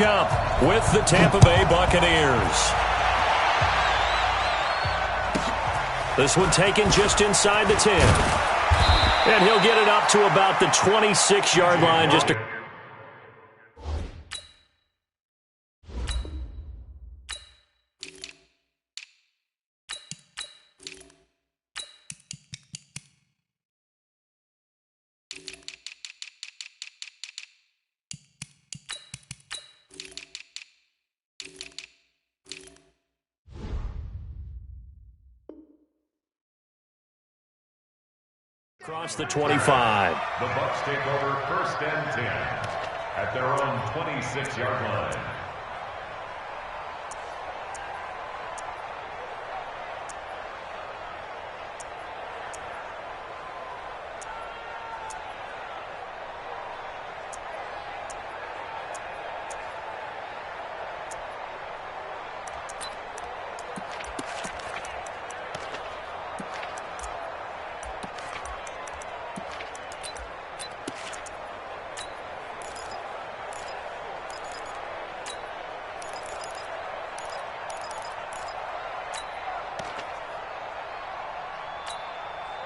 Up with the Tampa Bay Buccaneers. This one taken just inside the 10. And he'll get it up to about the 26-yard line. Just a across the 25. The Bucs take over 1st and 10 at their own 26-yard line.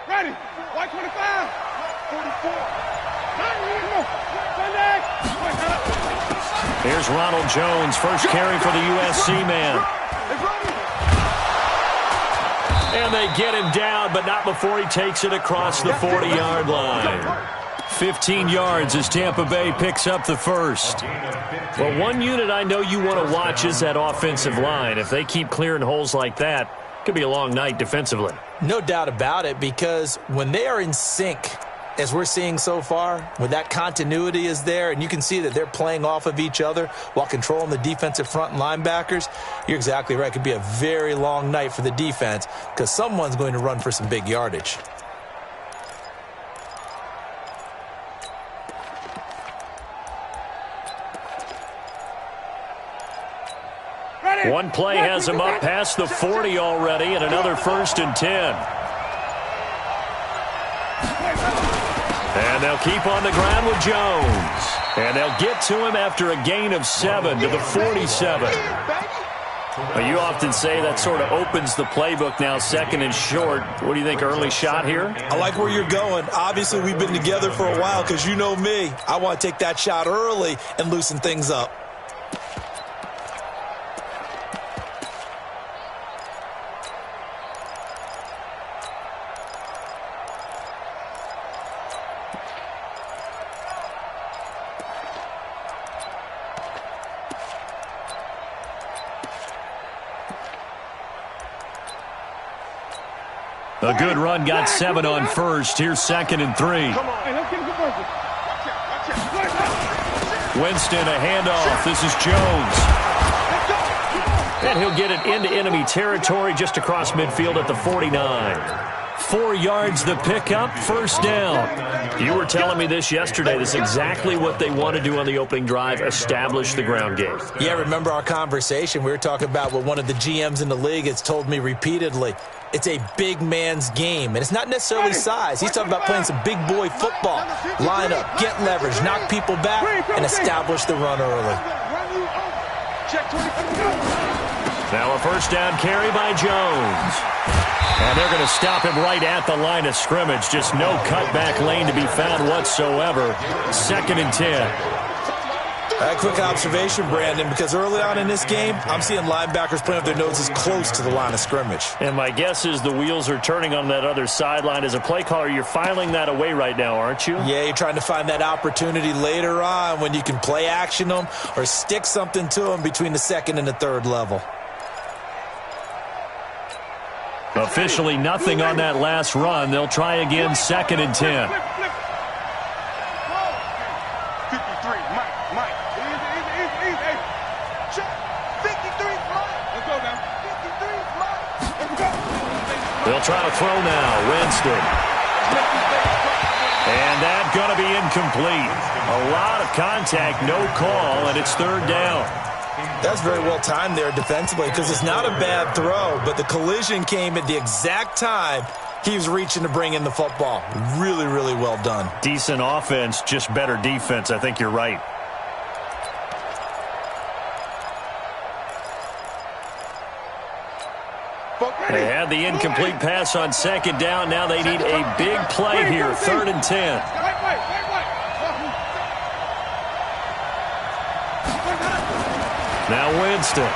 Ready. White 25. 44. Here's Ronald Jones, first carry for the USC man. And they get him down, but not before he takes it across the 40-yard line. 15 yards as Tampa Bay picks up the first. Well, one unit I know you want to watch is that offensive line. If they keep clearing holes like that, it could be a long night defensively. No doubt about it, because when they are in sync, as we're seeing so far, when that continuity is there and you can see that they're playing off of each other while controlling the defensive front and linebackers, you're exactly right. It could be a very long night for the defense because someone's going to run for some big yardage. One play has him up past the 40 already, and another 1st and 10. And they'll keep on the ground with Jones. And they'll get to him after a gain of 7 to the 47. Well, you often say that sort of opens the playbook now, 2nd and short. What do you think, early shot here? I like where you're going. Obviously, we've been together for a while because you know me. I want to take that shot early and loosen things up. A good run, got 7 on first. Here's 2nd and 3. Winston, a handoff. This is Jones. And he'll get it into enemy territory just across midfield at the 49. 4 yards the pickup, 1st down. You were telling me this yesterday. This is exactly what they want to do on the opening drive, establish the ground game. Yeah, remember our conversation? We were talking about what one of the GMs in the league has told me repeatedly. It's a big man's game, and it's not necessarily size. He's talking about playing some big boy football. Line up, get leverage, knock people back, and establish the run early. Now a 1st down carry by Jones. And they're going to stop him right at the line of scrimmage. Just no cutback lane to be found whatsoever. 2nd and 10. A quick observation, Brandon, because early on in this game, I'm seeing linebackers playing with their noses close to the line of scrimmage. And my guess is the wheels are turning on that other sideline. As a play caller, you're filing that away right now, aren't you? Yeah, you're trying to find that opportunity later on when you can play action them or stick something to them between the 2nd and the 3rd level. Officially nothing on that last run. They'll try again, 2nd and 10. They'll try to throw now. Winston. And that's going to be incomplete. A lot of contact, no call, and it's 3rd down. That's very well timed there defensively because it's not a bad throw, but the collision came at the exact time he was reaching to bring in the football. Really, really well done. Decent offense, just better defense. I think you're right. They had the incomplete pass on second down. Now they need a big play here, 3rd and 10. Now Winston.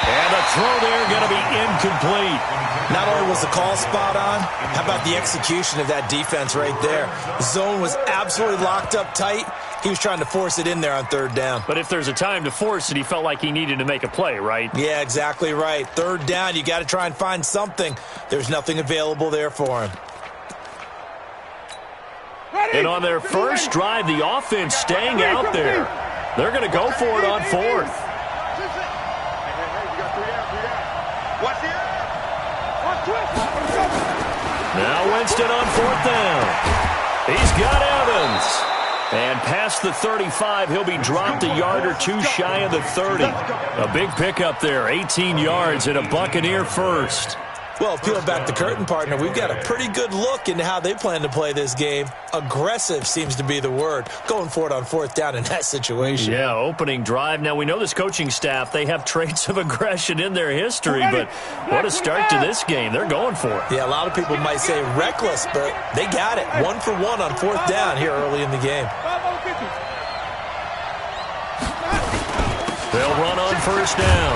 And the throw there going to be incomplete. Not only was the call spot on, how about the execution of that defense right there? The zone was absolutely locked up tight. He was trying to force it in there on 3rd down. But if there's a time to force it, he felt like he needed to make a play, right? Yeah, exactly right. 3rd down, you got to try and find something. There's nothing available there for him. And on their first drive, the offense staying out there. They're going to go for it on 4th. Now Winston on 4th down. He's got Evans. And past the 35, he'll be dropped a yard or two shy of the 30. A big pickup there, 18 yards and a Buccaneer first. Well, peeling back the curtain, partner, we've got a pretty good look into how they plan to play this game. Aggressive seems to be the word. Going for it on 4th down in that situation. Yeah, opening drive. Now, we know this coaching staff, they have traits of aggression in their history, but what a start to this game. They're going for it. Yeah, a lot of people might say reckless, but they got it. 1 for 1 on 4th down here early in the game. They'll run on 1st down.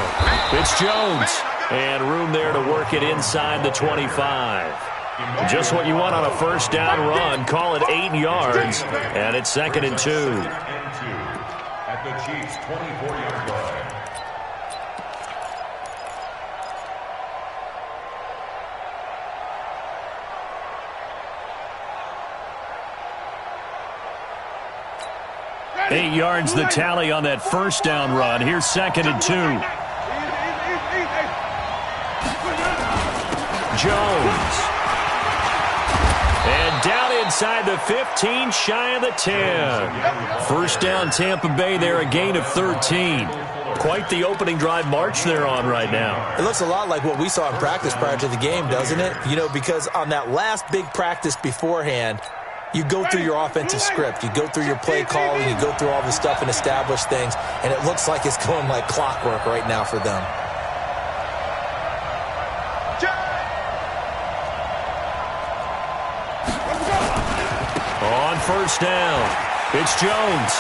It's Jones. And room there to work it inside the 25. Just what you want on a 1st down run. Call it 8 yards. And it's 2nd and 2. At the Chiefs' 24-yard line. Eight yards the tally on that 1st down run. Here's 2nd and 2. Jones. And down inside the 15, shy of the 10. 1st down Tampa Bay there, a gain of 13. Quite the opening drive march they're on right now. It looks a lot like what we saw in practice prior to the game, doesn't it? You know, because on that last big practice beforehand, you go through your offensive script. You go through your play calling. You go through all the stuff and establish things. And it looks like it's going like clockwork right now for them. On 1st down, it's Jones.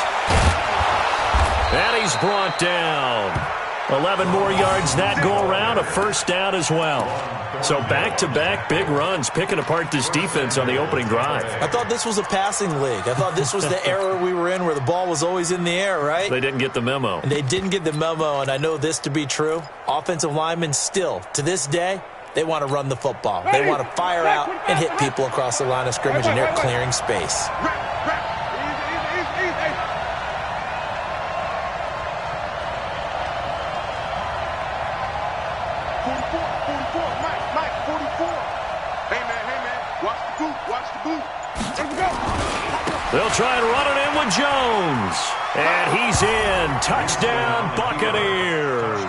And he's brought down. 11 more yards that go around, a 1st down as well. So back-to-back big runs, picking apart this defense on the opening drive. I thought this was a passing league. I thought this was the era we were in where the ball was always in the air, right? They didn't get the memo. And they didn't get the memo, and I know this to be true. Offensive linemen still, to this day, they want to run the football. They want to fire out and hit people across the line of scrimmage, and they're clearing space. They'll try and run it in with Jones. And he's in. Touchdown, Buccaneers.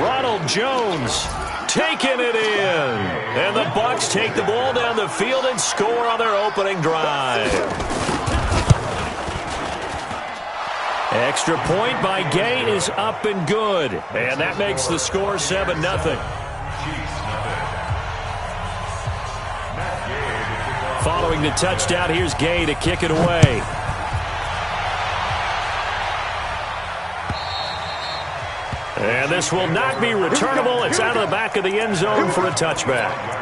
Ronald Jones taking it in. And the Bucs take the ball down the field and score on their opening drive. Extra point by Gay is up and good. And that makes the score 7-0. Following the touchdown, here's Gay to kick it away. And this will not be returnable. It's out of the back of the end zone for a touchback.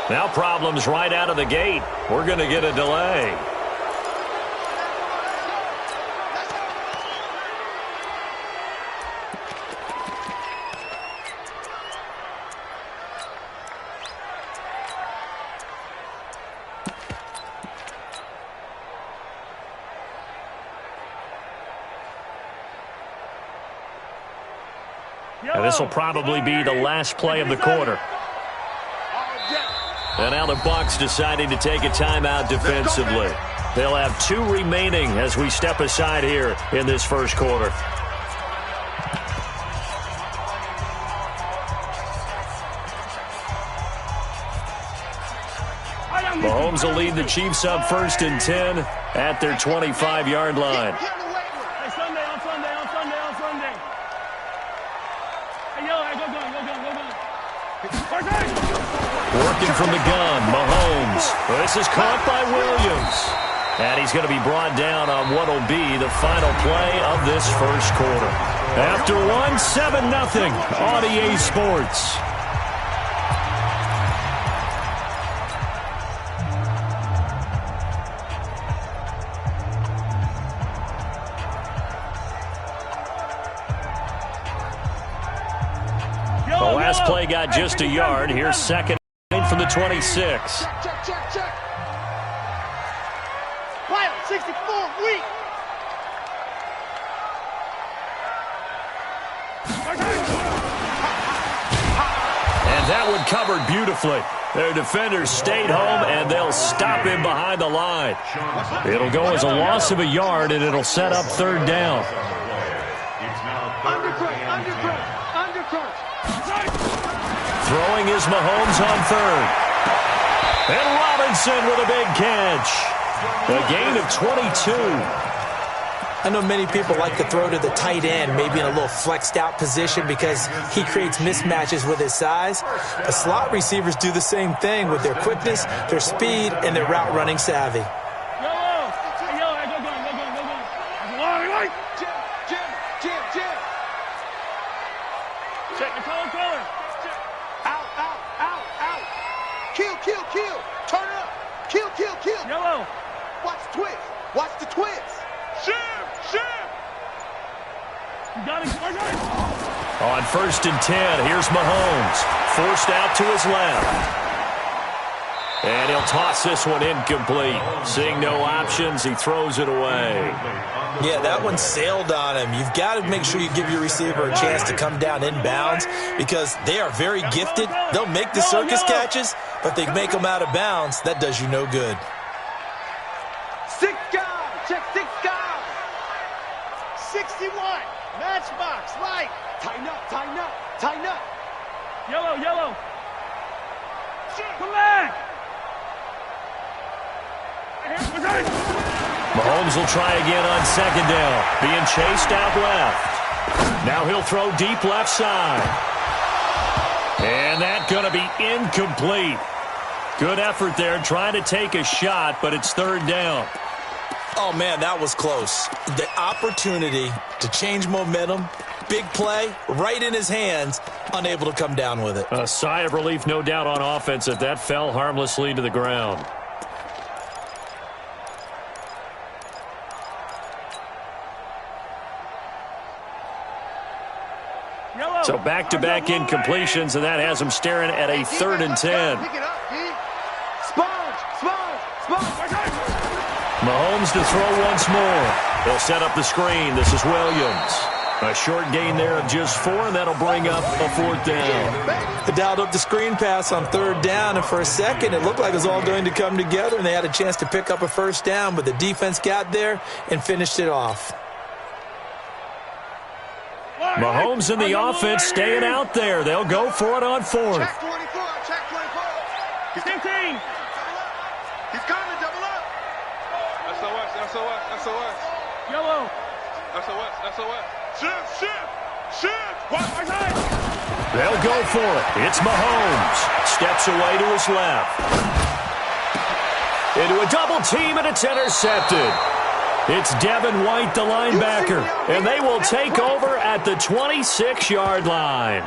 Now problems right out of the gate. We're going to get a delay. And this will probably be the last play of the quarter. And now the Bucs deciding to take a timeout defensively. They'll have 2 remaining as we step aside here in this first quarter. Mahomes will lead the Chiefs up 1st and 10 at their 25-yard line. Hey, Sunday, on Sunday. Hey, yo, go gun. Working from the gun, Mahomes. This is caught by Williams. And he's going to be brought down on what will be the final play of this first quarter. After 7-0 on EA Sports. The last play got just a yard. Here's 2nd from the 26. Check. Quiet, 64, weak. And that one covered beautifully. Their defenders stayed home, and they'll stop him behind the line. It'll go as a loss of a yard, and it'll set up 3rd down. Undercrunch. Throwing is Mahomes on 3rd. And Robinson with a big catch. A gain of 22. I know many people like to throw to the tight end, maybe in a little flexed out position because he creates mismatches with his size. But slot receivers do the same thing with their quickness, their speed, and their route running savvy. Yo, go gun. Jim. Check the color. Out. Kill. Turn up. Kill. Yellow. Watch the twist. Shim. You got it. On 1st and 10, here's Mahomes. Forced out to his left. And he'll toss this one incomplete. Seeing no options, he throws it away. Yeah, that one sailed on him. You've got to make sure you give your receiver a chance to come down inbounds because they are very gifted. They'll make the circus catches, but they make them out of bounds. That does you no good. 6 guys. Check 6 guys. 61. Matchbox. Light. Tighten up. Yellow. Come back. Mahomes will try again on 2nd down. Being chased out left. Now he'll throw deep left side. And that's going to be incomplete. Good effort there trying to take a shot, but it's 3rd down. Oh, man, that was close. The opportunity to change momentum, big play, right in his hands, unable to come down with it. A sigh of relief, no doubt, on offense that fell harmlessly to the ground. So back-to-back incompletions, and that has him staring at a 3rd and 10. Mahomes to throw once more. They'll set up the screen. This is Williams. A short gain there of just 4, and that'll bring up a 4th down. They dialed up the screen pass on 3rd down, and for a second it looked like it was all going to come together, and they had a chance to pick up a 1st down, but the defense got there and finished it off. Mahomes and the offense staying out there. They'll go for it on 4th. Check 24. He's 15. He's coming, double up. SOS. Yellow. SOS. Shift. Watch my. They'll go for it. It's Mahomes. Steps away to his left. Into a double team, and it's intercepted. It's Devin White, the linebacker, and they will take over at the 26-yard line.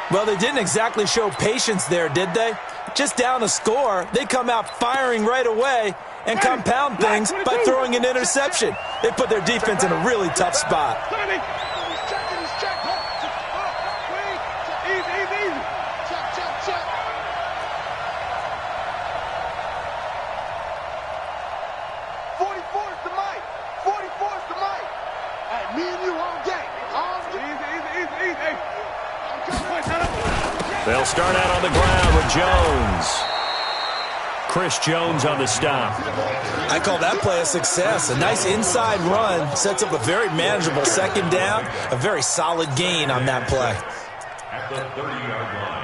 Well, they didn't exactly show patience there, did they? Just down a score, they come out firing right away and compound things by throwing an interception. They put their defense in a really tough spot. They'll start out on the ground with Jones. Chris Jones on the stop. I call that play a success. A nice inside run sets up a very manageable second down, a very solid gain on that play. At the 30-yard line.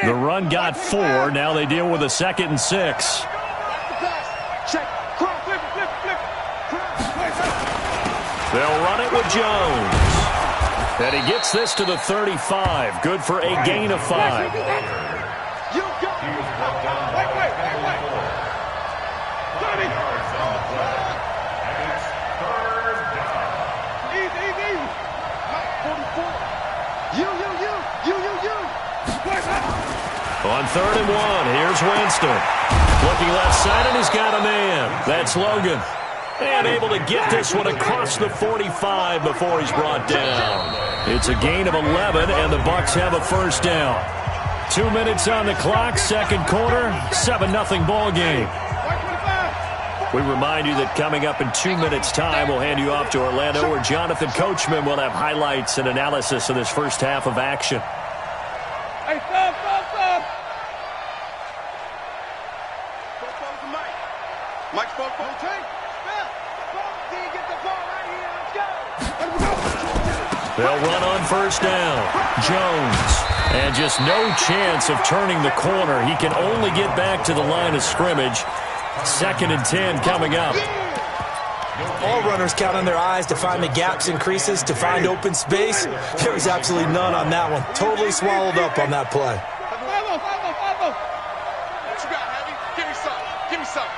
The run got 4. Now they deal with a 2nd and 6. They'll run it with Jones. And he gets this to the 35. Good for a gain of 5. On 3rd and 1, here's Winston. Looking left side, and he's got a man. That's Logan. And able to get this one across the 45 before he's brought down. It's a gain of 11, and the Bucs have a first down. 2 minutes on the clock, second quarter, 7-0 ball game. We remind you that coming up in 2 minutes' time, we'll hand you off to Orlando, where Jonathan Coachman will have highlights and analysis of this first half of action. Hey, stop. Mike spoke for the team. Get the ball right here. Let's go. They'll run on first down. Jones. And just no chance of turning the corner. He can only get back to the line of scrimmage. 2nd and 10 coming up. All runners count on their eyes to find the gaps and creases, to find open space. There was absolutely none on that one. Totally swallowed up on that play. What you got, Heavy? Give me some.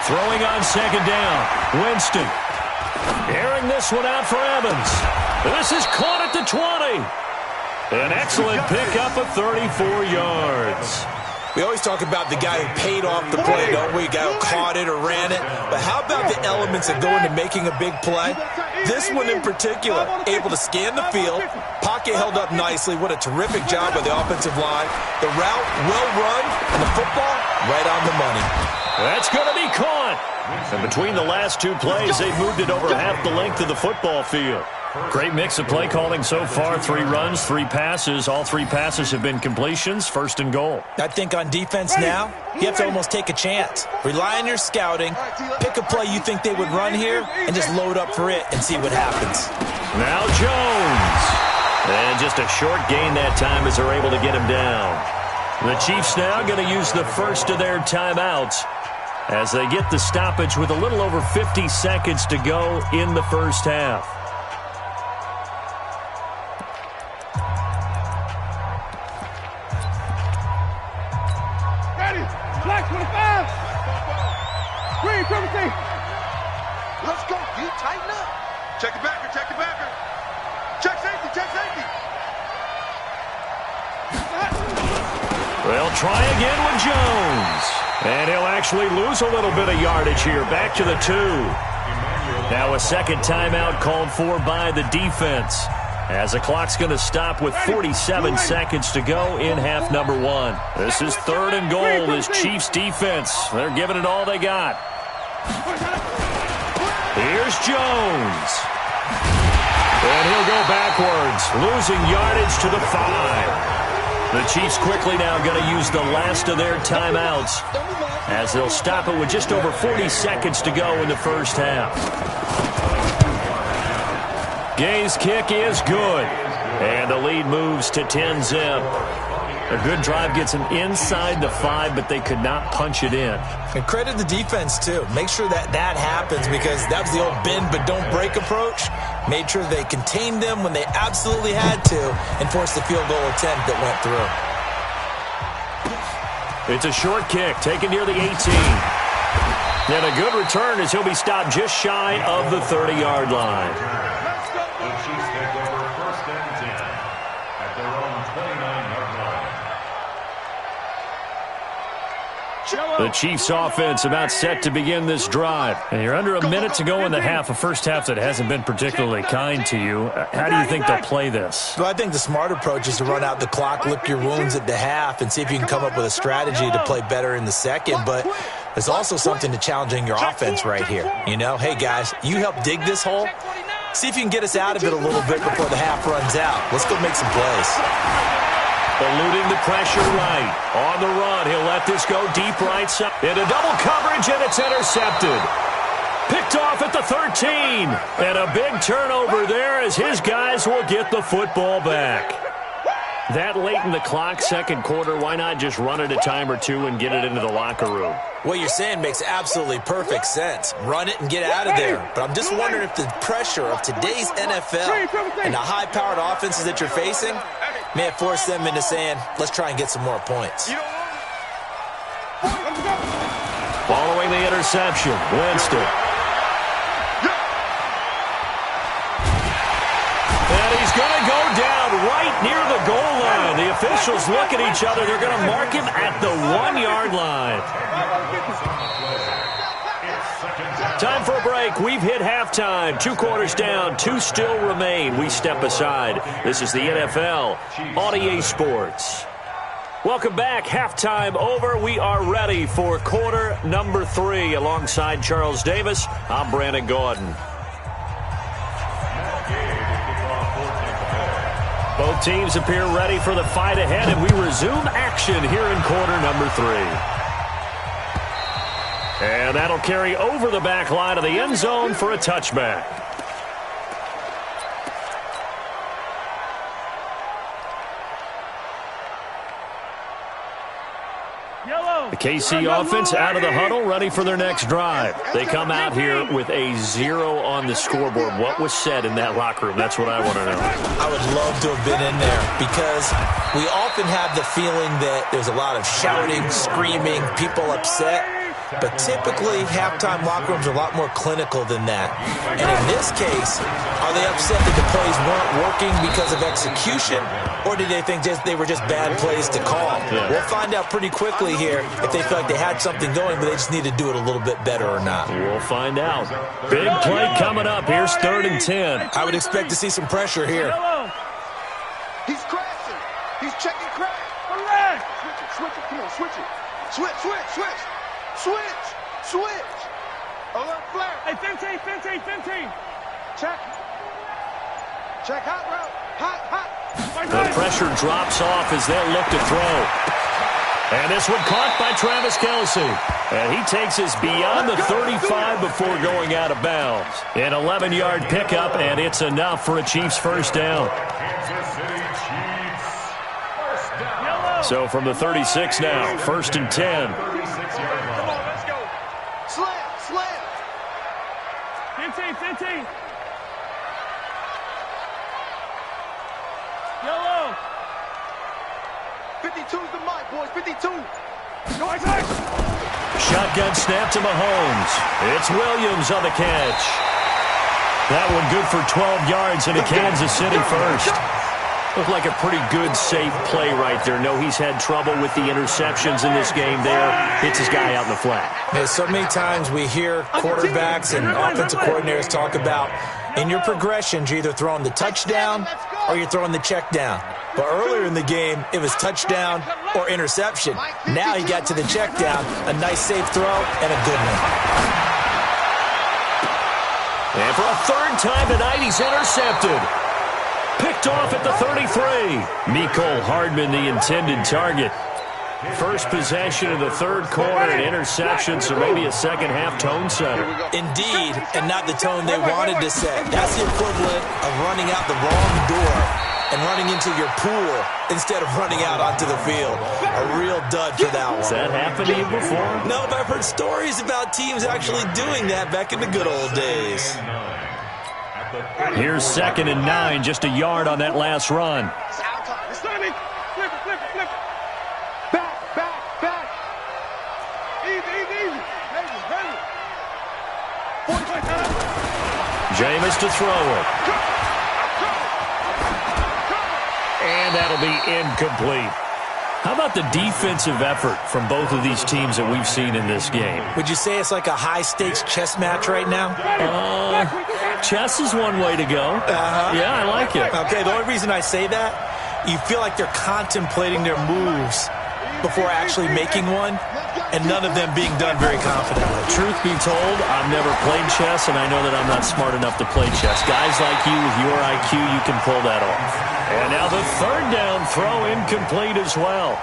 Throwing on second down. Winston. Airing this one out for Evans. This is caught at the 20. An excellent pickup of 34 yards. We always talk about the guy who paid off the play, don't we? The guy who caught it or ran it. But how about the elements that go into making a big play? This one in particular, able to scan the field. Pocket held up nicely. What a terrific job by the offensive line. The route well run, and the football right on the money. That's going to be caught. And between the last 2 plays, they've moved it over half the length of the football field. Great mix of play calling so far. 3 runs, 3 passes. All 3 passes have been completions. 1st and goal. I think on defense now, you have to almost take a chance. Rely on your scouting. Pick a play you think they would run here and just load up for it and see what happens. Now Jones. And just a short gain that time as they're able to get him down. The Chiefs now going to use the first of their timeouts as they get the stoppage with a little over 50 seconds to go in the first half. Ready. Black 25. Green, privacy. Let's go. You tighten up. Check the backer. Check safety. They'll try again with Jones. And he'll actually lose a little bit of yardage here. Back to the 2. Now a second timeout called for by the defense, as the clock's going to stop with 47 seconds to go in half number 1. This is 3rd and goal. This Chiefs defense, they're giving it all they got. Here's Jones. And he'll go backwards, losing yardage to the 5. The Chiefs quickly now going to use the last of their timeouts, as they'll stop it with just over 40 seconds to go in the first half. Gay's kick is good, and the lead moves to 10-zip. A good drive gets them inside the 5, but they could not punch it in. And credit the defense, too. Make sure that happens, because that was the old bend but don't break approach. Made sure they contained them when they absolutely had to and forced the field goal attempt that went through. It's a short kick taken near the 18. And a good return as he'll be stopped just shy of the 30-yard line. The Chiefs take over 1st and 10 at their own 29-yard line. The Chiefs offense about set to begin this drive. And you're under a minute to go in the half, a first half that hasn't been particularly kind to you. How do you think they'll play this? Well, I think the smart approach is to run out the clock, lick your wounds at the half, and see if you can come up with a strategy to play better in the second. But there's also something to challenging your offense right here. You know, hey, guys, you help dig this hole. See if you can get us out of it a little bit before the half runs out. Let's go make some plays. Eluding the pressure right. On the run, he'll let this go deep right side. Into double coverage, and it's intercepted. Picked off at the 13. And a big turnover there as his guys will get the football back. That late in the clock, second quarter, why not just run it a time or two and get it into the locker room? What you're saying makes absolutely perfect sense. Run it and get out of there. But I'm just wondering if the pressure of today's NFL and the high-powered offenses that you're facing may have forced them into saying, let's try and get some more points. Following the interception, Winston. And he's going to go down right near the goal line. The officials look at each other. They're going to mark him at the 1-yard line. Time for a break. We've hit halftime. 2 quarters down. 2 still remain. We step aside. This is the NFL on EA Sports. Welcome back. Halftime over. We are ready for quarter number 3. Alongside Charles Davis, I'm Brandon Gaudin. Both teams appear ready for the fight ahead, and we resume action here in quarter number 3. And that'll carry over the back line of the end zone for a touchback. The KC offense out of the huddle, ready for their next drive. They come out here with a 0 on the scoreboard. What was said in that locker room? That's what I want to know. I would love to have been in there because we often have the feeling that there's a lot of shouting, screaming, people upset. But typically, halftime locker rooms are a lot more clinical than that. And in this case, are they upset that the plays weren't working because of execution, or did they think they were just bad plays to call? Yeah. We'll find out pretty quickly here if they feel like they had something going, but they just need to do it a little bit better or not. We'll find out. Big play coming up. Here's 3rd and 10. I would expect to see some pressure here. He's crashing. He's checking crash. Relax. Switch it. Come on, switch it. Switch. A little flare. Hey, 15. Check hot route. Hot. The pressure drops off as they'll look to throw. And this one caught by Travis Kelce. And he takes us beyond the 35 before going out of bounds. An 11-yard pickup, and it's enough for a Chiefs first down. So from the 36 now, 1st and 10. Slam. 15. Yellow. 52's the mic, boys. 52. Shotgun snap to Mahomes. It's Williams on the catch. That one good for 12 yards and a Kansas City first. Looked like a pretty good, safe play right there. No, he's had trouble with the interceptions in this game there. Hits his guy out in the flat. Man, so many times we hear quarterbacks and offensive coordinators talk about in your progressions, you're either throwing the touchdown or you're throwing the check down. But earlier in the game, it was touchdown or interception. Now he got to the check down, a nice safe throw, and a good one. And for a 3rd time tonight, he's intercepted. Picked off at the 33. Mecole Hardman, the intended target. First possession of the 3rd quarter, an interception, so maybe a second-half tone setter. Indeed, and not the tone they wanted to set. That's the equivalent of running out the wrong door and running into your pool instead of running out onto the field. A real dud for that one. Has that happened to you before? No, but I've heard stories about teams actually doing that back in the good old days. Here's 2nd and 9, just a yard on that last run. Flip it. Back. Easy. Jameis to throw it. And that'll be incomplete. How about the defensive effort from both of these teams that we've seen in this game? Would you say it's like a high-stakes chess match right now? Chess is one way to go. Yeah, I like it. Okay, the only reason I say that, you feel like they're contemplating their moves before actually making one, and none of them being done very confidently. Truth be told, I've never played chess, and I know that I'm not smart enough to play chess. Guys like you with your IQ, you can pull that off. And now the third down throw incomplete as well.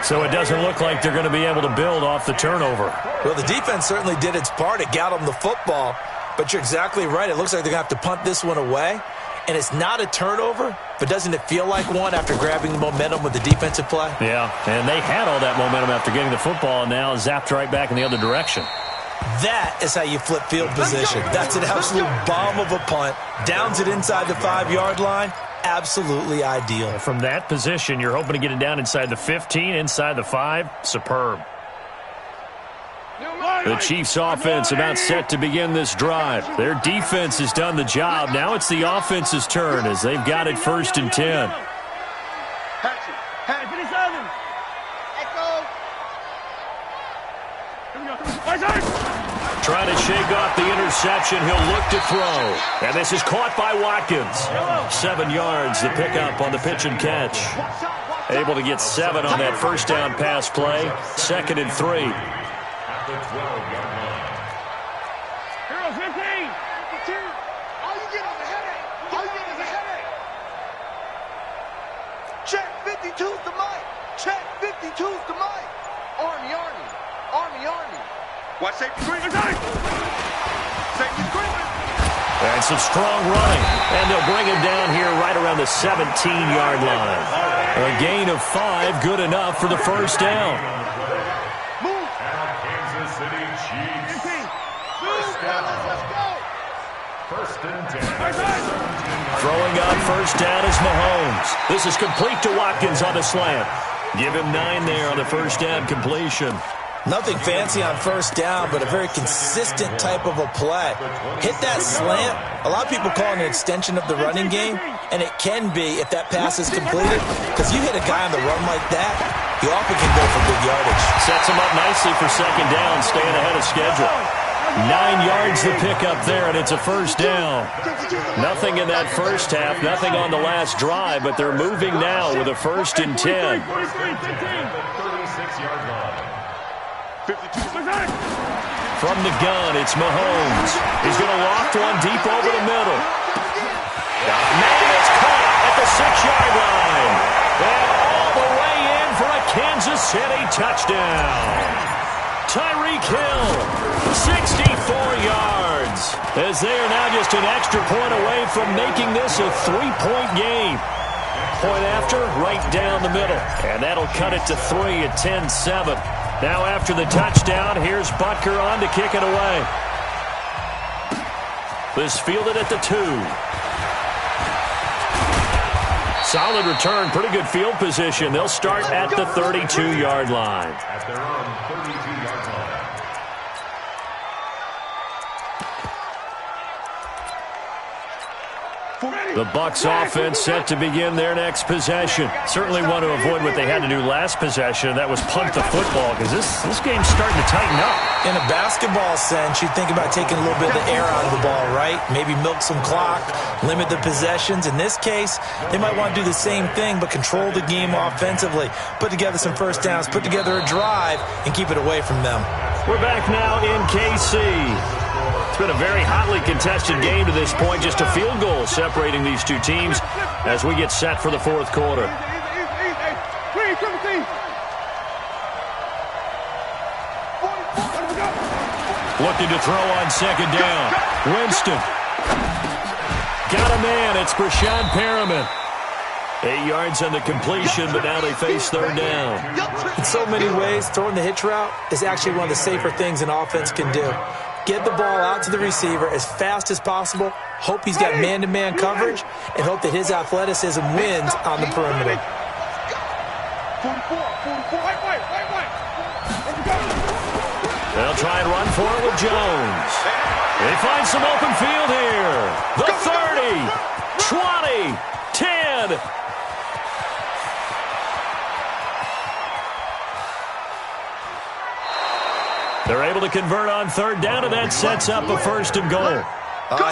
So it doesn't look like they're going to be able to build off the turnover. Well, the defense certainly did its part. It got them the football, but you're exactly right. It looks like they're going to have to punt this one away. And it's not a turnover, but doesn't it feel like one after grabbing the momentum with the defensive play? Yeah, and they had all that momentum after getting the football, and now zapped right back in the other direction. That is how you flip field position. That's an absolute bomb of a punt. Downs it inside the 5-yard line. Absolutely ideal. From that position, you're hoping to get it down inside the 15, inside the 5. Superb. The Chiefs' offense about set to begin this drive. Their defense has done the job. Now it's the offense's turn as they've got it 1st and 10. Trying to shake off the interception. He'll look to throw. And this is caught by Watkins. 7 yards, the pickup on the pitch and catch. Able to get 7 on that first down pass play. 2nd and 3. At the 12-yard line. Heroes 15. All you get is a headache. All you get is a headache. Check 52's the mic. Check 52's the mic. Army, Army. Army, Army. Watch safety screaming. Safety screaming. And some strong running. And they'll bring him down here right around the 17-yard line. A gain of 5, good enough for the first down. Kansas City Chiefs. First and 10. Throwing on first down is Mahomes. This is complete to Watkins on the slant. Give him 9 there on the first down completion. Nothing fancy on first down, but a very consistent type of a play. Hit that slant. A lot of people call it an extension of the running game, and it can be if that pass is completed, because you hit a guy on the run like that, you often can go for good yardage. Sets him up nicely for second down, staying ahead of schedule. 9 yards the pickup there, and it's a first down. Nothing in that first half, nothing on the last drive, but they're moving now with a 1st and 10. 36-yard line. From the gun, it's Mahomes. He's going to loft one deep over the middle. Man, it's caught at the 6-yard line. And all the way in for a Kansas City touchdown. Tyreek Hill, 64 yards. As they are now just an extra point away from making this a 3-point game. Point after, right down the middle. And that'll cut it to 3 at 10-7. Now after the touchdown, here's Butker on to kick it away. This fielded at the 2. Solid return, pretty good field position. They'll start at the 32-yard line. At their own 32-yard line. The Bucs offense set to begin their next possession. Certainly want to avoid what they had to do last possession. That was punt the football, because this game's starting to tighten up. In a basketball sense, you think about taking a little bit of the air out of the ball, right? Maybe milk some clock, limit the possessions. In this case, they might want to do the same thing, but control the game offensively. Put together some first downs, put together a drive, and keep it away from them. We're back now in KC. It's been a very hotly contested game to this point. Just a field goal separating these two teams as we get set for the 4th quarter. Looking to throw on second down. Winston. Got a man. It's Brashad Perriman. 8 yards on the completion, but now they face 3rd down. In so many ways, throwing the hitch route is actually one of the safer things an offense can do. Get the ball out to the receiver as fast as possible, hope he's got man-to-man coverage, and hope that his athleticism wins on the perimeter. They'll try and run for it with Jones. They find some open field here. The 30, 20, 10. They're able to convert on third down, and that sets up a 1st and goal.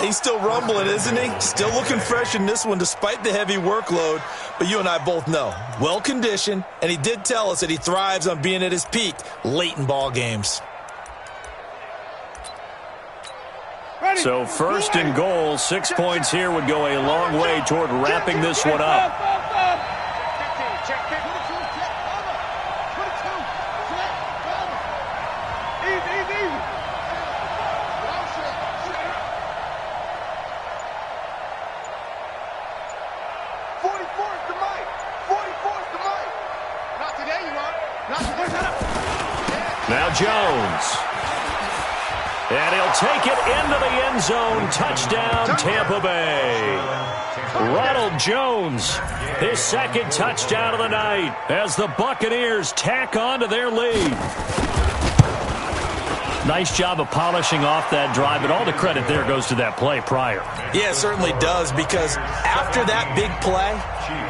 He's still rumbling, isn't he? Still looking fresh in this one despite the heavy workload. But you and I both know, well-conditioned, and he did tell us that he thrives on being at his peak late in ball games. So 1st and goal, 6 points here would go a long way toward wrapping this one up. Now Jones. And he'll take it into the end zone. Touchdown, Tampa Bay. Ronald Jones, his 2nd touchdown of the night as the Buccaneers tack on to their lead. Nice job of polishing off that drive, but all the credit there goes to that play prior. Yeah, it certainly does, because after that big play,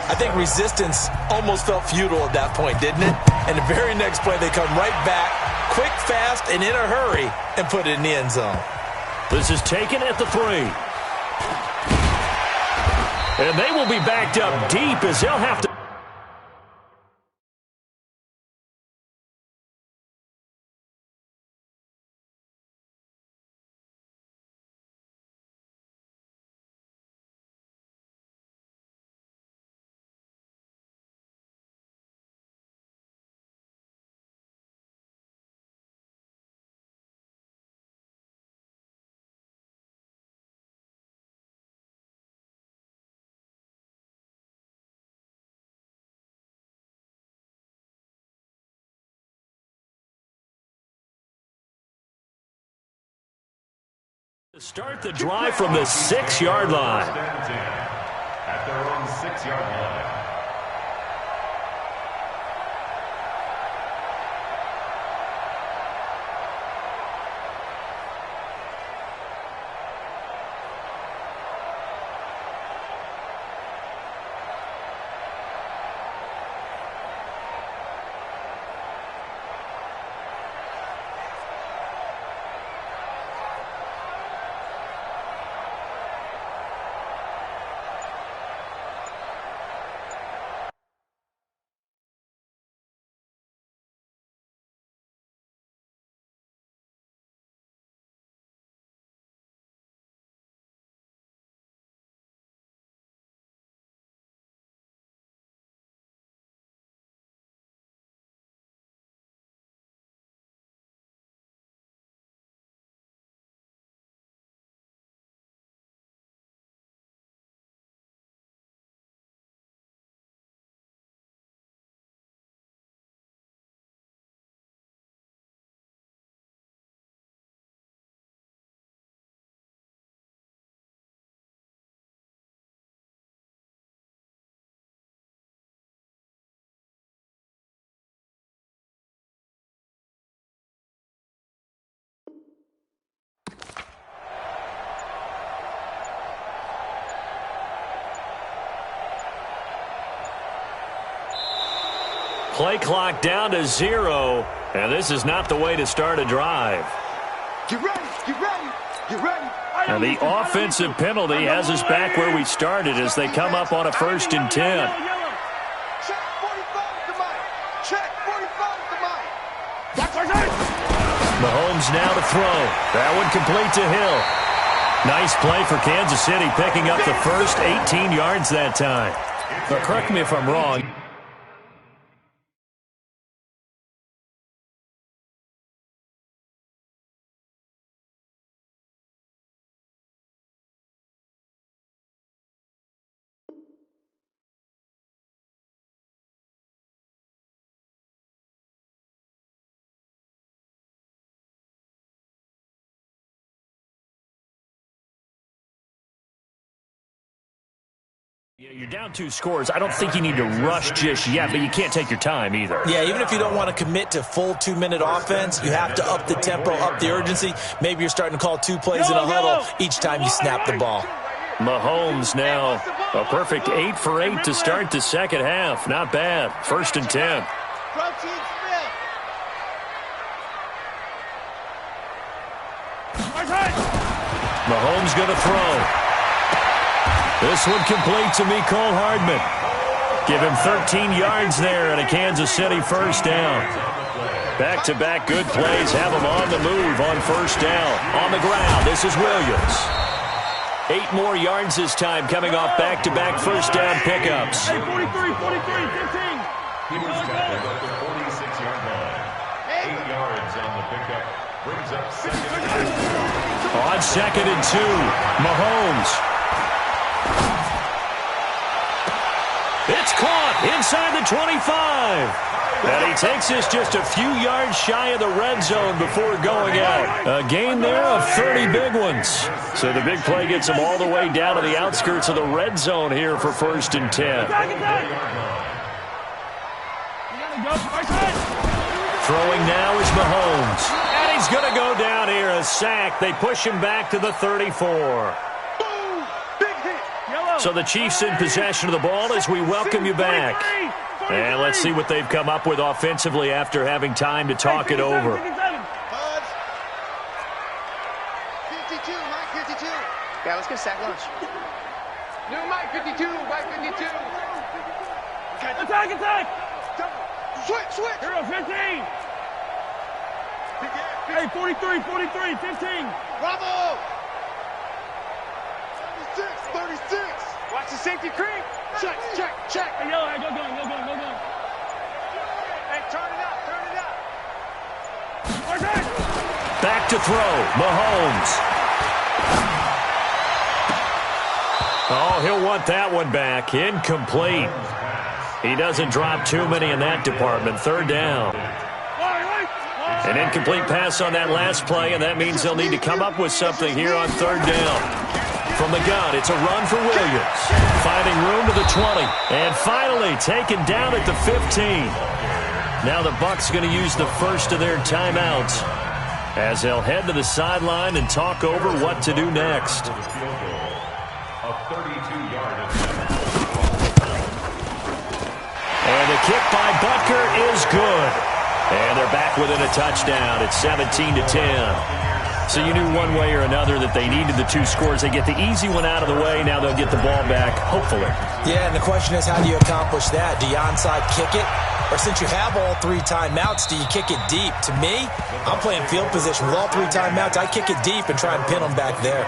I think resistance almost felt futile at that point, didn't it? And the very next play, they come right back, quick, fast, and in a hurry, and put it in the end zone. This is taken at the 3. And they will be backed up deep as they'll have to. Start the drive from the 6-yard line. At their own 6-yard line. Play clock down to 0, and this is not the way to start a drive. Get ready, get ready, get ready. And the offensive penalty has us back where we started as they come up on a 1st and 10. Check 45 to Mike. Check 45 to Mike. Mahomes now to throw. That one complete to Hill. Nice play for Kansas City, picking up the first 18 yards that time. But correct me if I'm wrong. You're down 2 scores. I don't think you need to rush just yet, but you can't take your time either. Yeah, even if you don't want to commit to full 2-minute offense, you have to up the tempo, up the urgency. Maybe you're starting to call 2 plays in a huddle each time you snap the ball. Mahomes now a perfect 8 for 8 to start the second half. Not bad. 1st and 10. Mahomes going to throw. This one complete to Mecole Hardman. Give him 13 yards there and a Kansas City first down. Back-to-back good plays have him on the move on first down. On the ground, this is Williams. 8 more yards this time coming off back-to-back first down pickups. 43, 15. He was tackled at the 46-yard line. 8 yards on the pickup. Brings up second. On 2nd and 2, Mahomes. It's caught inside the 25. And he takes this just a few yards shy of the red zone before going out. A gain there of 30 big ones. So the big play gets him all the way down to the outskirts of the red zone here for 1st and 10. Throwing now is Mahomes. And he's going to go down here, a sack. They push him back to the 34. So the Chiefs in possession of the ball as we welcome you back. And let's see what they've come up with offensively after having time to talk it over. 52, Mike 52. Yeah, let's get a sack lunch. New Mike 52, Mike 52. Attack! Switch. Hero 15. Hey, 43, 15. Bravo. 36. Watch the safety creep. Check. Hey, yo, go. Hey, turn it up. Back to throw, Mahomes. Oh, he'll want that one back. Incomplete. He doesn't drop too many in that department. 3rd down. An incomplete pass on that last play, and that means they'll need to come up with something here on 3rd down. From the gun, it's a run for Williams. Finding room to the 20. And finally taken down at the 15. Now the Bucs going to use the first of their timeouts as they'll head to the sideline and talk over what to do next. A 32-yard attempt. And the kick by Butker is good. And they're back within a touchdown. It's 17-10. So you knew one way or another that they needed the 2 scores. They get the easy one out of the way. Now they'll get the ball back, hopefully. Yeah, and the question is, how do you accomplish that? Do you onside kick it? Or since you have all 3 timeouts, do you kick it deep? To me, I'm playing field position. With all 3 timeouts, I kick it deep and try and pin them back there.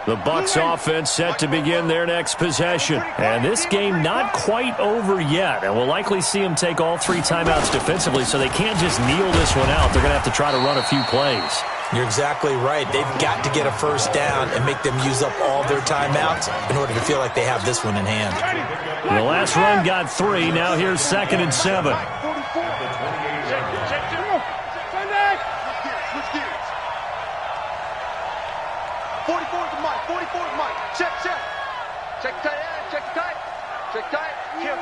The Bucs offense set to begin their next possession. And this game not quite over yet. And we'll likely see them take all 3 timeouts defensively, so they can't just kneel this one out. They're going to have to try to run a few plays. You're exactly right. They've got to get a first down and make them use up all their timeouts in order to feel like they have this one in hand. The last run got 3. Now here's 2nd and 7. Check. Check tight. Kill.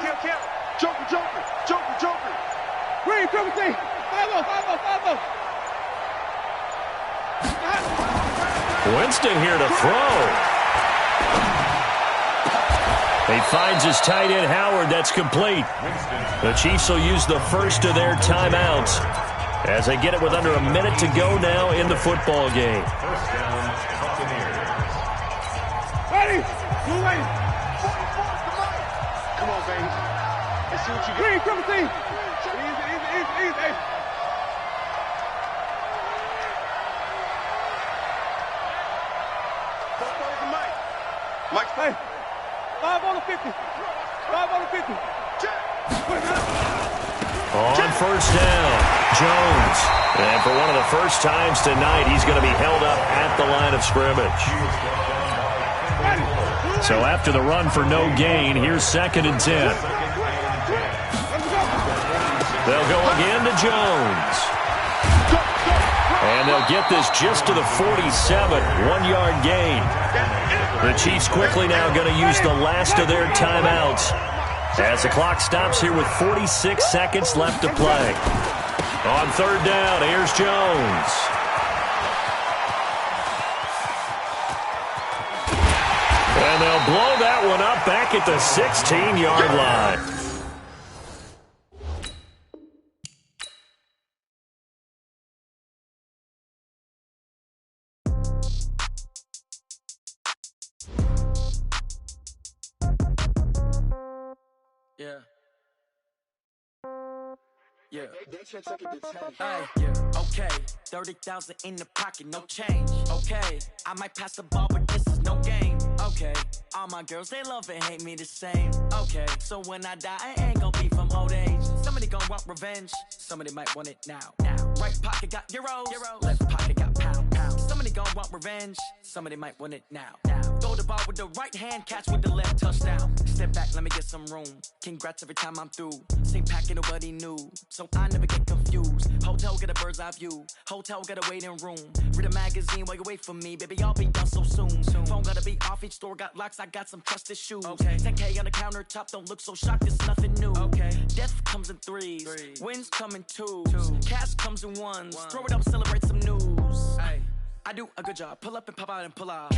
Joker. Green, triple T. 5-0. Winston here to throw. He finds his tight end, Howard. That's complete. The Chiefs will use the first of their timeouts as they get it with under a minute to go now in the football game. First down, Buccaneers. Ready? Blue lane. Come on, baby. Let's see what you got. Green, triple T. Easy. Mike. Hey, 5 on the 50. On first down, Jones. And for one of the first times tonight, he's going to be held up at the line of scrimmage. So after the run for no gain, here's 2nd and 10. They'll go again to Jones. And they'll get this just to the 47, 1-yard gain. The Chiefs quickly now going to use the last of their timeouts as the clock stops here with 46 seconds left to play. On third down, here's Jones. And they'll blow that one up back back at the 16-yard line. Yeah. Hey, yeah. Okay, 30,000 in the pocket, no change. Okay, I might pass the ball, but this is no game. Okay, all my girls, they love and hate me the same. Okay, so when I die, I ain't gon' be from old age. Somebody gon' want revenge, somebody might want it now. Right pocket got euros, left pocket got pound. Somebody gon' want revenge, somebody might want it now. Throw the ball with the right hand, catch with the left, touchdown. Step back, let me get some room. Congrats every time I'm through. Same packet, nobody knew, so I never get confused. Hotel get a bird's eye view, hotel get a waiting room. Read a magazine while you wait for me, baby, I'll be done so soon. Phone gotta be off, each store got locks, I got some trusted shoes. 10K on the countertop, don't look so shocked, it's nothing new. Death comes in threes, wins come in twos, cash comes in ones. Throw it up, celebrate some news. I do a good job, pull up and pop out and pull out.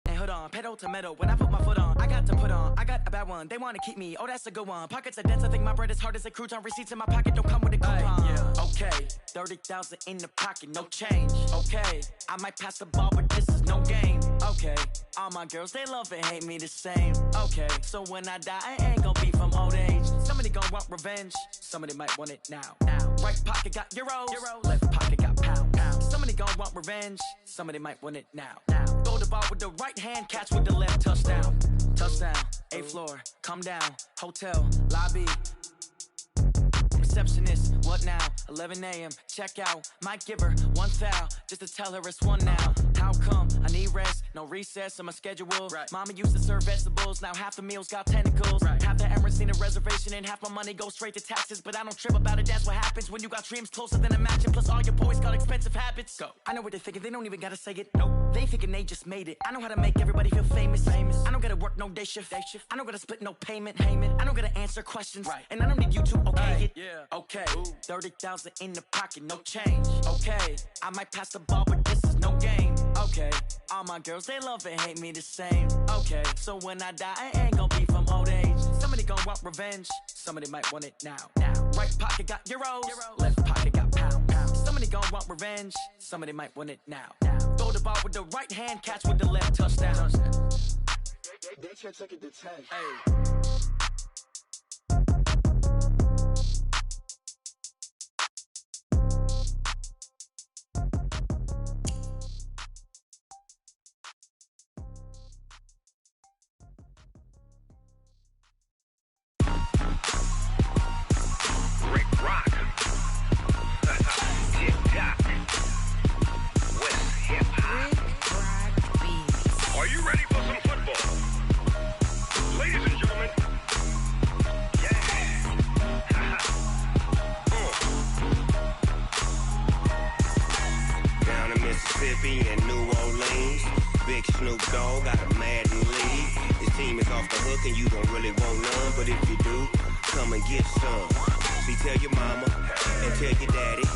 And hold on, pedal to metal, when I put my foot on, I got to put on, I got a bad one, they wanna keep me, oh that's a good one. Pockets are dense, I think my bread is hard as a crouton. Receipts in my pocket don't come with a coupon. Okay, 30,000 in the pocket, no change. Okay, I might pass the ball, but this is no game. Okay, all my girls, they love and hate me the same. Okay, so when I die, I ain't gon' be from old age. Somebody gon' want revenge, somebody might want it now. Right pocket got euros, left pocket got pound. Somebody gon' want revenge, somebody might want it now. Throw the ball with the right hand, catch with the left, touchdown. Touchdown, 8th floor, come down, hotel, lobby. Receptionist, what now? 11 a.m., check out. Might give her one foul, just to tell her it's one now. How come? I need rest, no recess in my schedule. Mama used to serve vegetables, now half the meals got tentacles. Half the Emirates need a reservation and half my money goes straight to taxes. But I don't trip about it, that's what happens when you got dreams closer than a match. And plus all your boys got expensive habits. Go. I know what they're thinking, they don't even gotta say it. Nope. They thinking they just made it. I know how to make everybody feel famous. I don't gotta work no day shift. I don't gotta split no payment. I don't gotta answer questions. And I don't need you to okay it. Okay, 30,000 in the pocket, no change. Okay, I might pass the ball, but this is no game. Okay, all my girls, they love and hate me the same. Okay, so when I die, I ain't gon' be from old age. Somebody gon' want revenge, somebody might want it now. Right pocket got euros, left pocket got pound. Somebody gon' want revenge, somebody might want it now. Throw the ball with the right hand, catch with the left, touchdown. They can't take it to 10. And New Orleans, Big Snoop Dogg got a Madden league. His team is off the hook and you don't really want none, but if you do, come and get some. See, tell your mama and tell your daddy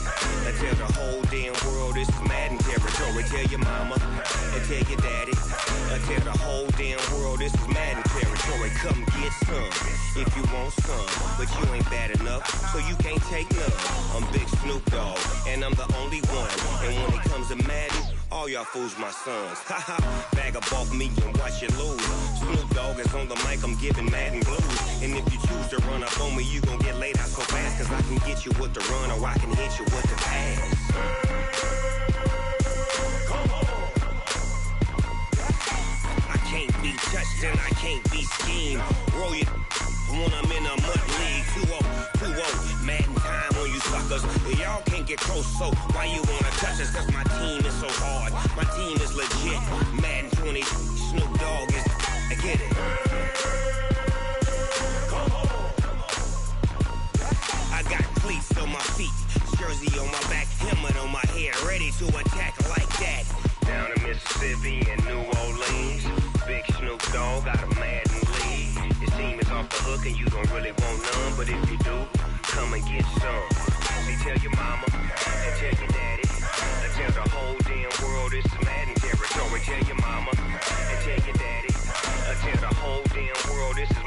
and tell the whole damn world this is Madden territory. Tell your mama and tell your daddy and tell the whole damn world this is Madden territory. Come get some if you want some, but you ain't bad enough, so you can't take none. I'm Big Snoop Dogg and I'm the only one, and when it comes to Madden, all y'all fools my sons. Haha, bag up off me and watch you lose. Snoop Dogg is on the mic, I'm giving Madden blues. And if you choose to run up on me, you gon' get laid out so fast, cause I can get you with the run or I can hit you with the pass. I can't be touched and I can't be schemed. Roll you when I'm in a mud league. 2-0, Madden time on you suckers. Y'all can't get close, so why you wanna touch us? Cause my team is so hard, my team is legit. Madden 20, Snoop Dogg is, I get it. I got cleats on my feet, jersey on my back, helmet on my head, ready to attack like that. Down in Mississippi and New Orleans, Big Snoop Dogg got a Madden league. His team is off the hook and you don't really want none, but if you do, come and get some. See, tell your mama and tell your daddy and tell the whole damn world this is Madden territory. Tell your mama and tell your daddy and tell the whole damn world this is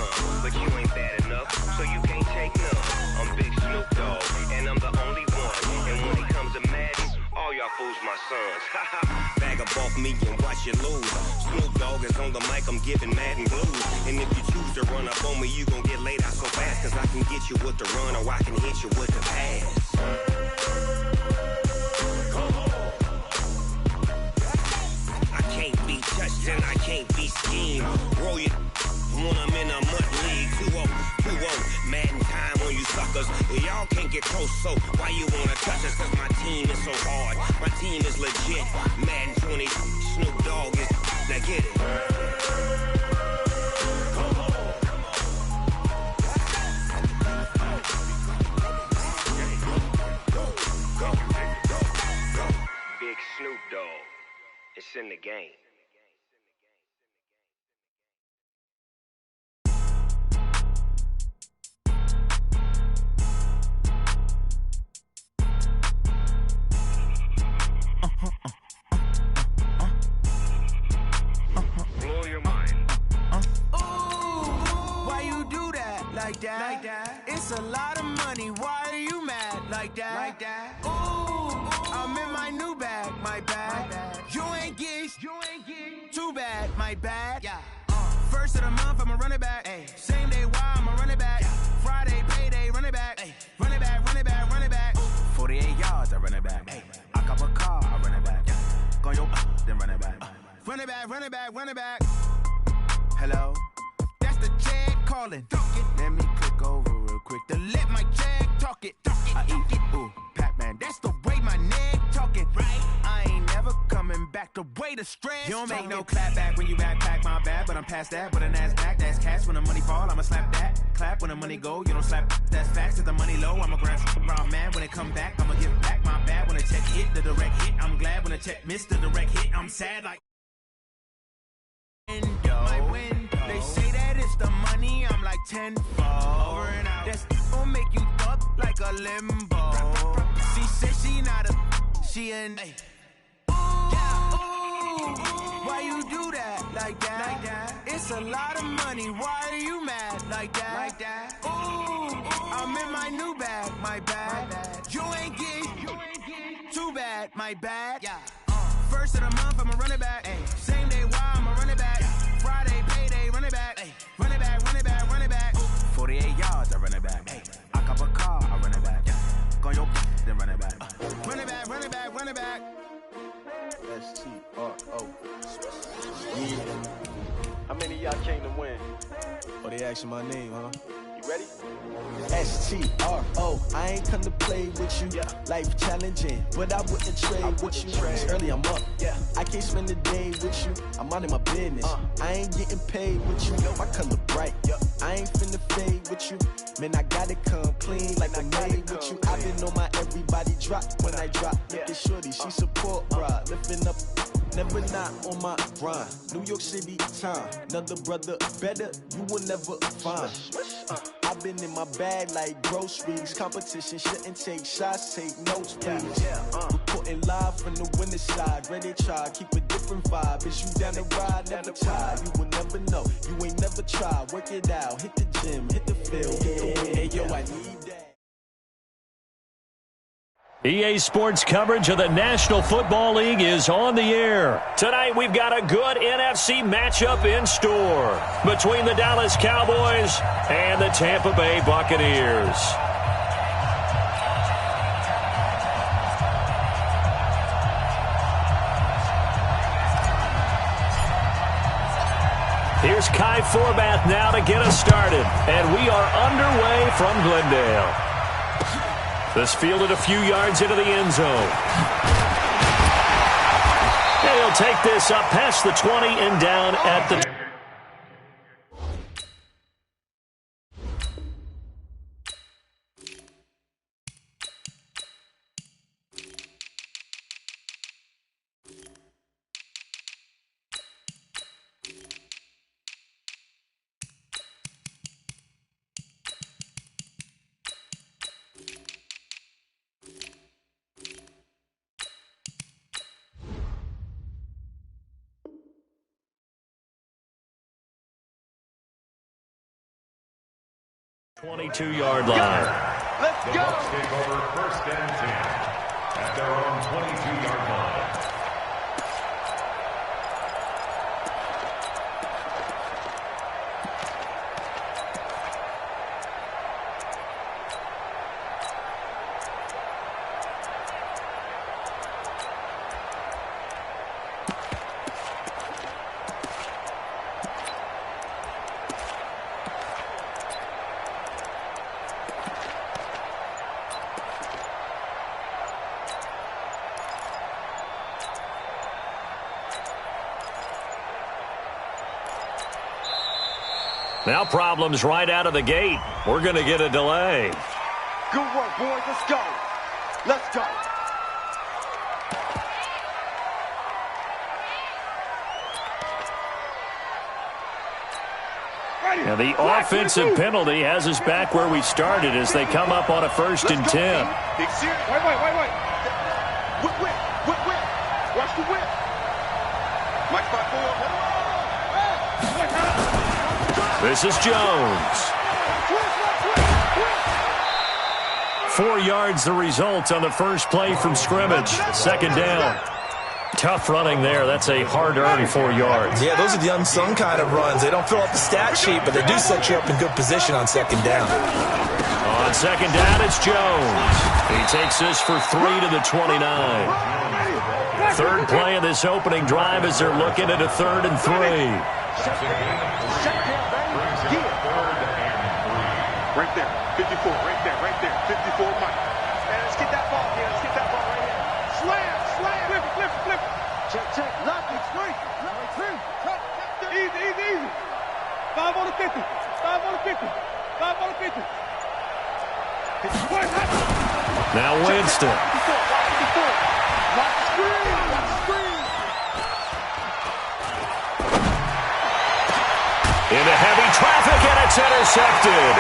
some, but you ain't bad enough, so you can't take none. I'm Big Snoop Dogg, and I'm the only one. And when it comes to Madden, all y'all fools my sons. Bag up off me and watch you lose. Snoop Dogg is on the mic, I'm giving Madden blues. And if you choose to run up on me, you gon' get laid out so fast. Cause I can get you with the run or I can hit you with the pass. I can't be touched and I can't be schemed. Roll you when I'm in a mud league. 2-0, 2-0, Madden time on you suckers. Y'all can't get close, so why you wanna touch us? Cause my team is so hard, my team is legit. Madden 20, Snoop Dogg is, now get it. Big Snoop Dogg, it's in the game. Blow your mind. Why you do that like that? It's a lot of money. Why are you mad like that? Ooh, I'm in my new bag, my bad. You ain't get too bad, my bad. Yeah. First of the month, I'ma run it back. Ay. Same day, why I'ma run it back. Friday, payday, run it back. Ay. Run it back, run it back, run it back. 48 yards, I run it back. Ay. I cop a car, I run it back. Go yo, then run it back. Run it back, run it back, run it back. Hello? That's the jag calling. Let me click over real quick to let my jag talk it. I eat it, ooh, Pac-Man. That's the way my neck talking. Right? I ain't never coming back the way the stress. You don't make no clap back when you backpack, my bad. But I'm past that with a NASDAQ. That's cash when the money fall, I'ma slap that. Clap when the money go, you don't slap. That's facts. If the money low, I'ma grab around man. When it come back, I'ma give back my bad. When the check hit, the direct hit. I'm glad when the check missed the direct hit. I'm sad like my window. They say that it's the money, I'm like tenfold. Over and out. That's gon' make you up like a limbo. She said she not a, she an. Ooh, why you do that like that? It's a lot of money. Why are you mad like that? Ooh, I'm in my new bag, my bad. You ain't get too bad, my bad. Yeah. First of the month, I'ma run it back. Ay. Same day, why I'ma run it back. Friday, payday, run it back. Ay. Run it back, run it back, run it back. 48 yards, I run it back. Ay. I cop a car, I run it back. Go yo, then run it back. Run it back, run it back, run it back. S-T-R-O. Yeah. How many of y'all came to win? Oh, they asking my name, huh? You ready? S-T-R-O. I ain't come to play with you. Yeah. Life challenging, but I wouldn't trade with you. It's early, I'm up. Yeah. I can't spend the day with you. I'm out in my business. I ain't getting paid with you. My color bright. Yeah. I ain't finna fade with you. Man, I gotta come clean like I made with you. I've been on my everybody drop when I drop. Look at shorty, she support, bruh. Lifting up. Never not on my grind. New York City time. Another brother better, you will never find. I've been in my bag like groceries. Competition shouldn't take shots, take notes, please. Reporting live from the winning side. Ready to try, keep a different vibe. Is you down the ride, never tired. You will never know, you ain't never tried. Work it out, hit the gym, hit the field, hit the win. Hey yo, I need that. EA Sports coverage of the National Football League is on the air. Tonight we've got a good NFC matchup in store between the Dallas Cowboys and the Tampa Bay Buccaneers. Here's Kai Forbath now to get us started, and we are underway from Glendale. This fielded a few yards into the end zone. And he'll take this up past the 20 and down at the 22-yard line. Let's The go. Bucs take over 1st and 10 at their own 22-yard line. Now problems right out of the gate. We're going to get a delay. Good work, boys. Let's go. Let's go. And the offensive penalty has us back where we started as they come up on a 1st and 10. Big serious. Wait. Whip. Watch the whip. Mike 5-4. This is Jones. 4 yards the result on the first play from scrimmage. 2nd down. Tough running there. That's a hard-earned 4 yards. Yeah, those are the unsung kind of runs. They don't fill up the stat sheet, but they do set you up in good position on 2nd down. On 2nd down, it's Jones. He takes this for 3 to the 29. 3rd play of this opening drive as they're looking at a 3rd and 3. Right there, 54, right there, 54, Mike. Man, let's get that ball here. Let's get that ball right here. Slam. Flip. Check. Lock it, straight. Easy. 5 on the 50. 5 on the 50. 5 on the 50. Now Winston. 54. Watch the screen. Into heavy traffic, and it's intercepted.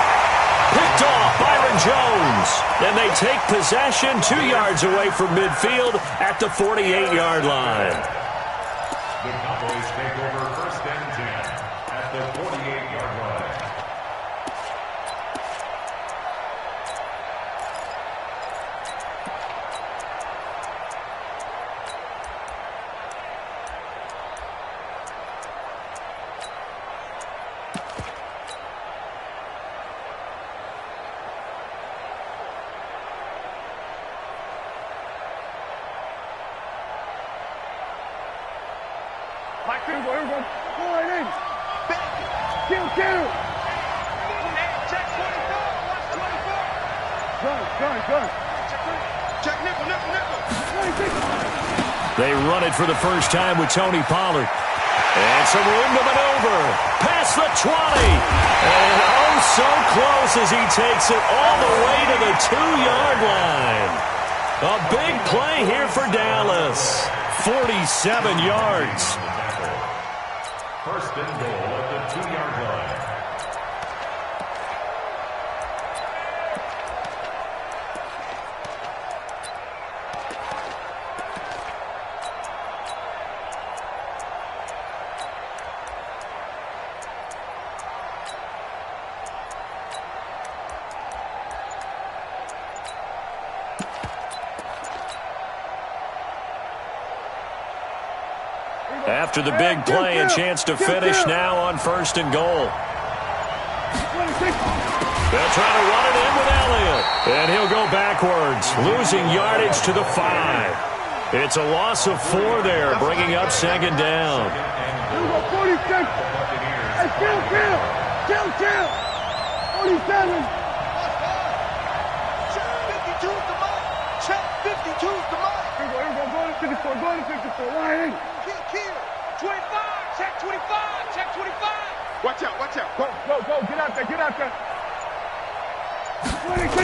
Picked off Byron Jones. And they take possession 2 yards away from midfield at the 48-yard line. The Cowboys take over 1st and 10 at the 48-yard line. Mike, here we go. Go right in. Kill. Check 24. Watch 24. Gun. Check nickel. They run it for the first time with Tony Pollard. And some room to maneuver. Past the 20. And oh, so close as he takes it all the way to the 2-yard line. A big play here for Dallas. 47 yards. 1st and goal at the 2-yard line. After the big play, a chance to finish now on 1st and goal. They'll try to run it in with Elliott. And he'll go backwards, losing yardage to the 5. It's a loss of 4 there, bringing up 2nd down. 46. Hey, kill. 47. Check 52's the mark. Here we go. Go to 54. Right in. Kill. 25. Check 25. Check 25. Watch out. Go. Get out there. 26.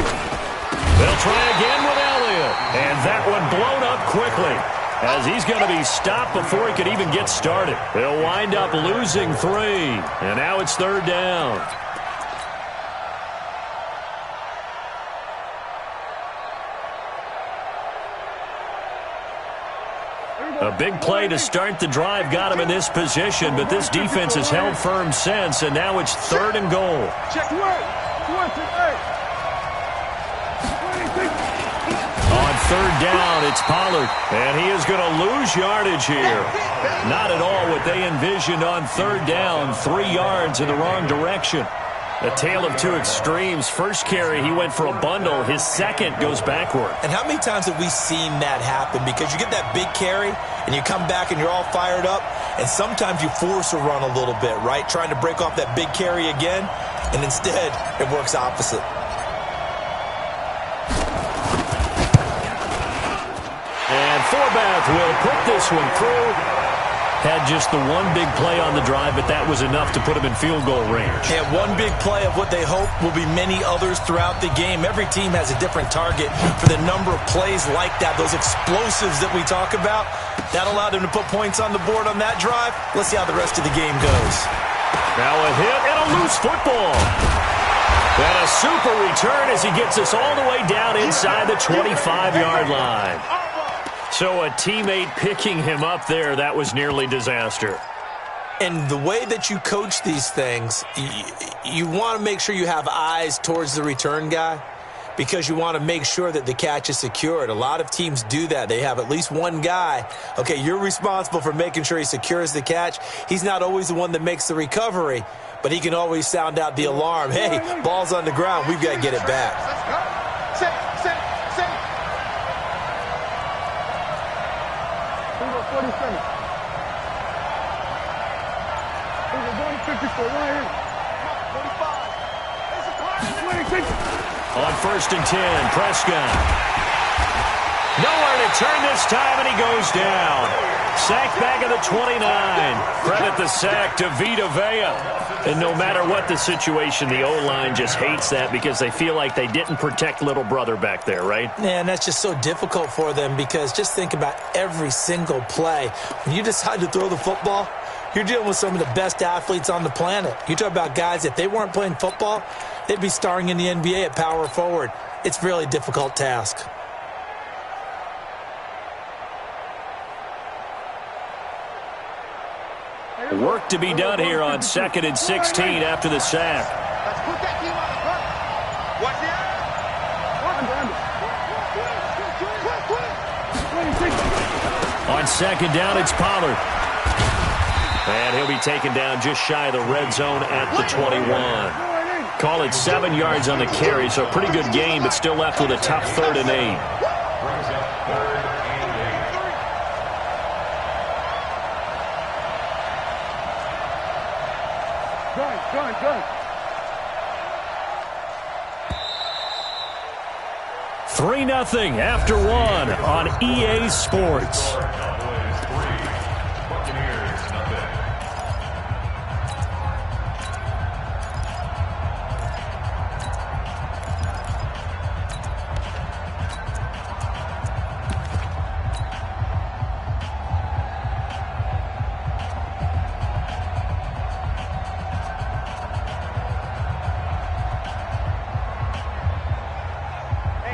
They'll try again with Elliott. And that one blown up quickly, as he's going to be stopped before he could even get started. They'll wind up losing 3. And now it's 3rd down. A big play to start the drive got him in this position, but this defense has held firm since, and now it's 3rd and goal. Check. On third down, it's Pollard. And he is going to lose yardage here. Not at all what they envisioned on third down. 3 yards in the wrong direction. A tale of two extremes. First carry, he went for a bundle. His second goes backward. And how many times have we seen that happen? Because you get that big carry, and you come back and you're all fired up, and sometimes you force a run a little bit, right? Trying to break off that big carry again, and instead it works opposite. And Forbath will put this one through. Had just the one big play on the drive, but that was enough to put him in field goal range. And one big play of what they hope will be many others throughout the game. Every team has a different target for the number of plays like that, those explosives that we talk about. That allowed him to put points on the board on that drive. Let's see how the rest of the game goes. Now a hit and a loose football. And a super return as he gets us all the way down inside the 25-yard line. So a teammate picking him up there, that was nearly disaster. And the way that you coach these things, you want to make sure you have eyes towards the return guy because you want to make sure that the catch is secured. A lot of teams do that. They have at least one guy. Okay, you're responsible for making sure he secures the catch. He's not always the one that makes the recovery, but he can always sound out the alarm. Hey, ball's on the ground. We've got to get it back. On first and 10, Prescott. Nowhere to turn this time, and he goes down. Sack back at the 29. Credit the sack to Vita Vea. And no matter what the situation, the O-line just hates that because they feel like they didn't protect little brother back there, right? Yeah, and that's just so difficult for them because just think about every single play. When you decide to throw the football, you're dealing with some of the best athletes on the planet. You talk about guys, if they weren't playing football, they'd be starring in the NBA at power forward. It's a really difficult task. Work to be done here on 2nd and 16 after the sack. Let's put that team on the front. Watch it. On second down, it's Pollard. And he'll be taken down just shy of the red zone at the 21. Call it 7 yards on the carry, so a pretty good game, but still left with a tough 3rd and 8. Good. 3-0 after 1 on EA Sports.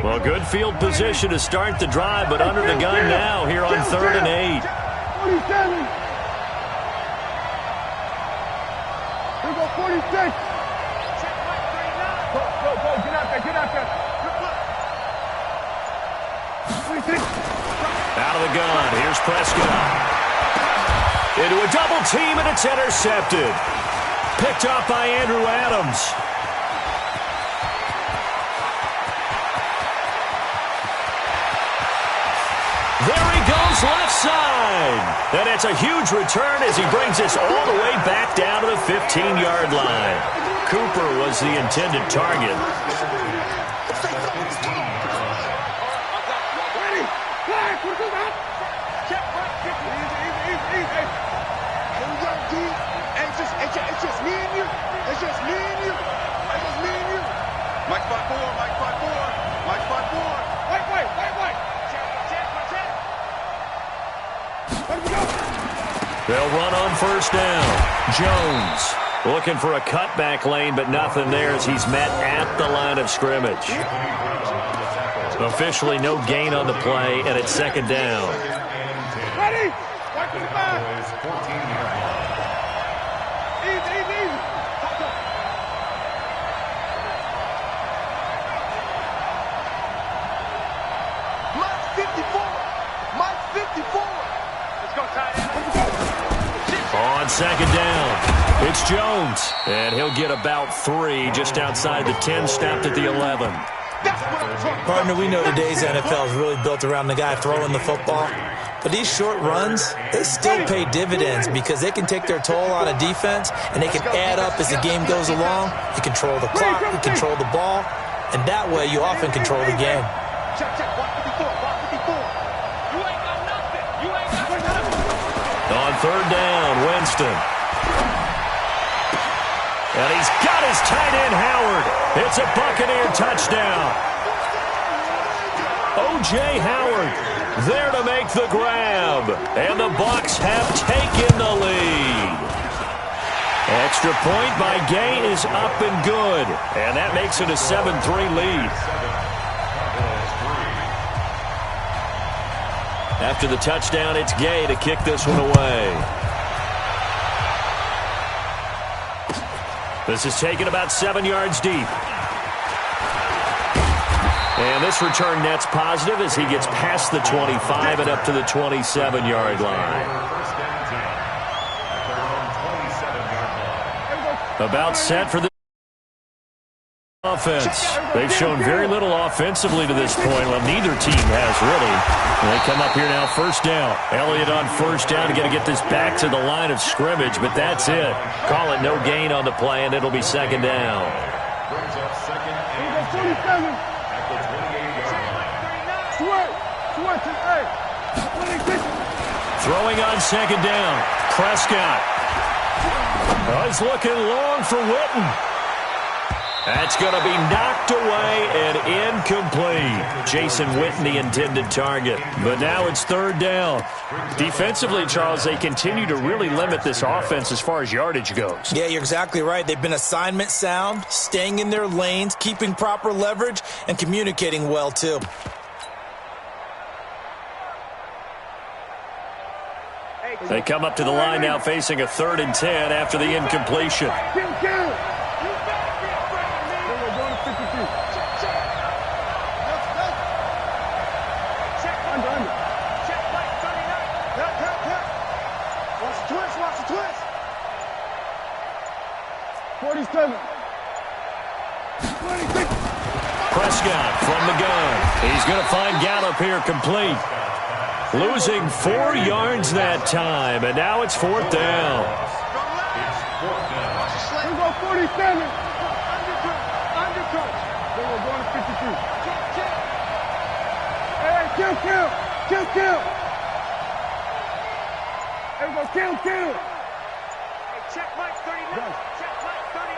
Well, good field position to start the drive, but under the gun now here on 3rd and 8. 47. Here we go, 46. Go, get out there. 26. Out of the gun, here's Prescott. Into a double team, and it's intercepted. Picked off by Andrew Adams. There he goes left side. And it's a huge return as he brings us all the way back down to the 15-yard line. Cooper was the intended target. It's just me and you. Mike 5-4. Mike 5-4. Wait. They'll run on first down. Jones looking for a cutback lane, but nothing there as he's met at the line of scrimmage. Officially no gain on the play, and it's 2nd down. Ready? Right to the back. Easy. On second down, it's Jones. And he'll get about 3 just outside the 10, snapped at the 11. Partner, we know today's NFL is really built around the guy throwing the football. But these short runs, they still pay dividends because they can take their toll on a defense, and they can add up as the game goes along. You control the clock, you control the ball, and that way you often control the game. On third down, Winston. And he's got his tight end, Howard. It's a Buccaneer touchdown. O.J. Howard there to make the grab. And the Bucs have taken the lead. Extra point by Gay is up and good. And that makes it a 7-3 lead. After the touchdown, it's Gay to kick this one away. This is taken about 7 yards deep. And this return net's positive as he gets past the 25 and up to the 27-yard line. About set for the offense. They've shown very little offensively to this point. Well, neither team has really. And they come up here now, first down. Elliott on first down to get this back to the line of scrimmage, but that's it. Call it no gain on the play, and it'll be second down. Brings up second and 10 at the 28-yard line. Throwing on second down. Prescott. Oh, he's looking long for Witten. That's going to be knocked away and incomplete. Jason Witten, the intended target. But now it's third down. Defensively, Charles, they continue to really limit this offense as far as yardage goes. Yeah, you're exactly right. They've been assignment sound, staying in their lanes, keeping proper leverage, and communicating well, too. They come up to the line now facing a 3rd and 10 after the incompletion. Prescott from the gun. He's going to find Gallup here complete. Losing 4 yards that time, and now it's 4th down. Here go 47. Undercut. Then we're going to 52. Hey, kill. Here we go, kill. Hey, check Mike 39. Check Mike 39.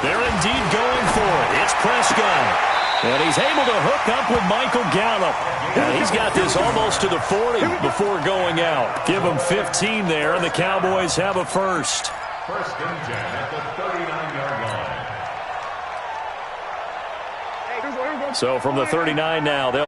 They're indeed going for it. It's Prescott. And he's able to hook up with Michael Gallup. And he's got this almost to the 40 before going out. Give him 15 there, and the Cowboys have a first. First and 10 at the 39-yard line. So from the 39 now, they'll